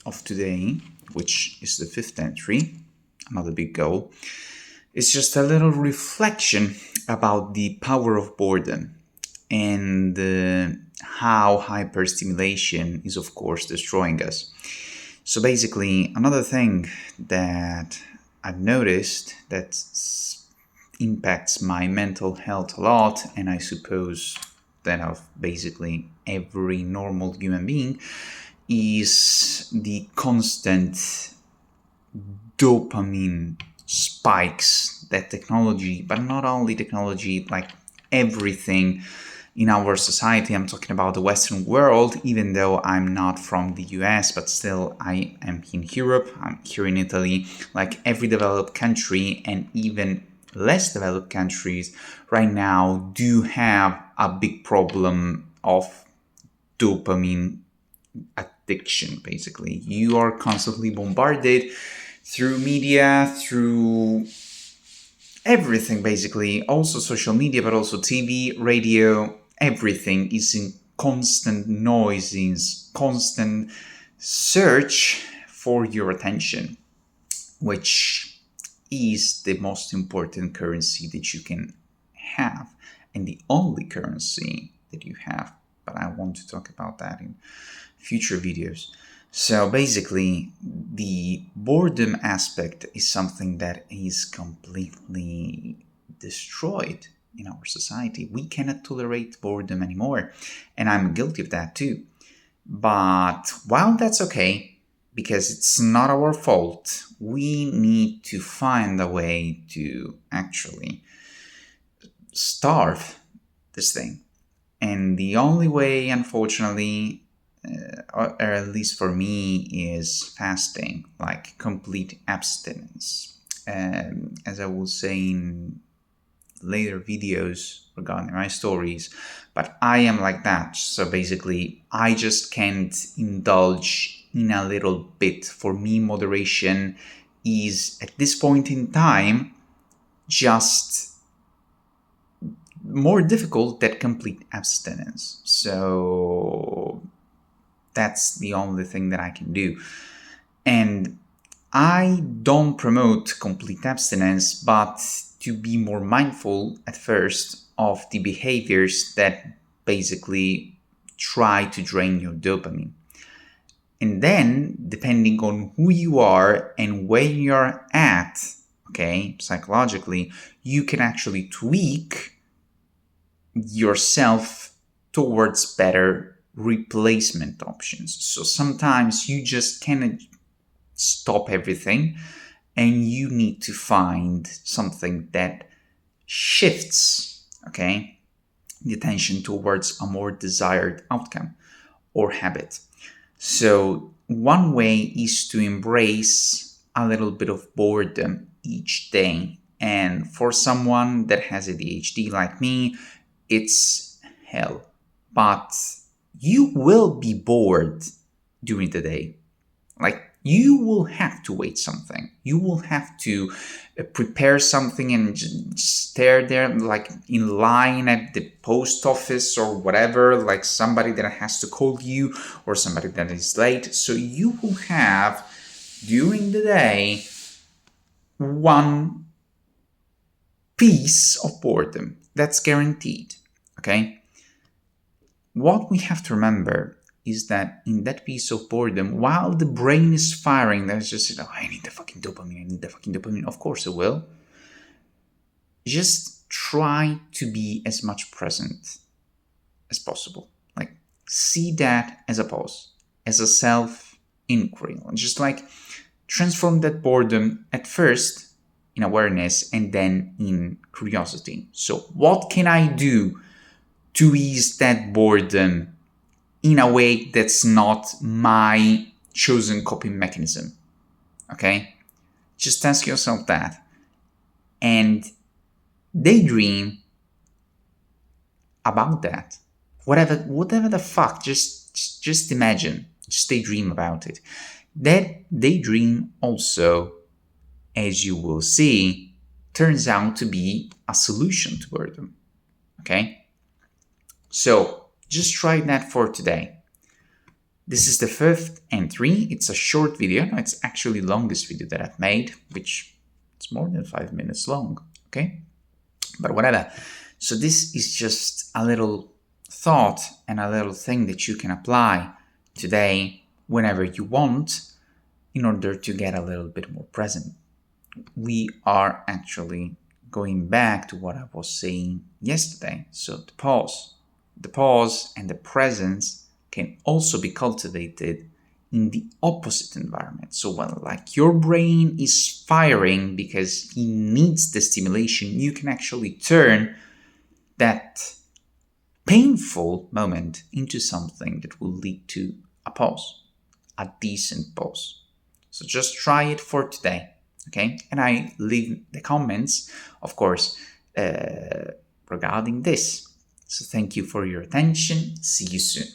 of today, which is the fifth entry, another big goal, is just a little reflection about the power of boredom and how hyperstimulation is, of course, destroying us. So basically, another thing that I've noticed that impacts my mental health a lot, and I suppose that of basically every normal human being, is the constant dopamine spikes that technology, but not only technology, like everything in our society. I'm talking about the Western world, even though I'm not from the US, but still I am in Europe, I'm here in Italy. Like every developed country and even less developed countries right now do have a big problem of dopamine addiction. Basically, you are constantly bombarded through media, through everything, basically, also social media, but also TV, radio. Everything is in constant noise, in constant search for your attention, which is the most important currency that you can have and the only currency that you have. But I want to talk about that in future videos. So basically, the boredom aspect is something that is completely destroyed in our society. We cannot tolerate boredom anymore, and I'm guilty of that too. But while that's okay, because it's not our fault, we need to find a way to actually starve this thing. And the only way, unfortunately, or at least for me, is fasting, like complete abstinence. As I will say in later videos regarding my stories, but I am like that. So basically, I just can't indulge in a little bit. For me, moderation is, at this point in time, just more difficult than complete abstinence. So that's the only thing that I can do. And I don't promote complete abstinence, but to be more mindful at first of the behaviors that basically try to drain your dopamine. And then, depending on who you are and where you're at, okay, psychologically, you can actually tweak yourself towards better replacement options. So sometimes you just cannot stop everything and you need to find something that shifts, okay, the attention towards a more desired outcome or habit. So one way is to embrace a little bit of boredom each day. And for someone that has ADHD like me, it's hell. But you will be bored during the day. Like, you will have to wait something. You will have to prepare something and just stare there, like in line at the post office or whatever, like somebody that has to call you or somebody that is late. So you will have, during the day, one piece of boredom. That's guaranteed. Okay? What we have to remember is that in that piece of boredom, while the brain is firing, there's just, I need the fucking dopamine, I need the fucking dopamine. Of course it will. Just try to be as much present as possible. Like, see that as a pause, as a self-inquiry. Just like transform that boredom at first in awareness and then in curiosity. So what can I do to ease that boredom in a way that's not my chosen coping mechanism? Okay? Just ask yourself that. And daydream about that. Whatever the fuck, just imagine. Just daydream about it. That daydream also, as you will see, turns out to be a solution to boredom. Okay? So just try that for today. This is the fifth entry. It's a short video. No, it's actually the longest video that I've made, which it's more than 5 minutes long. Okay, but whatever. So this is just a little thought and a little thing that you can apply today whenever you want in order to get a little bit more present. We are actually going back to what I was saying yesterday. So the pause and the presence can also be cultivated in the opposite environment. So when like your brain is firing because it needs the stimulation, you can actually turn that painful moment into something that will lead to a pause, a decent pause. So just try it for today, okay? And I leave the comments, of course, regarding this. So thank you for your attention. See you soon.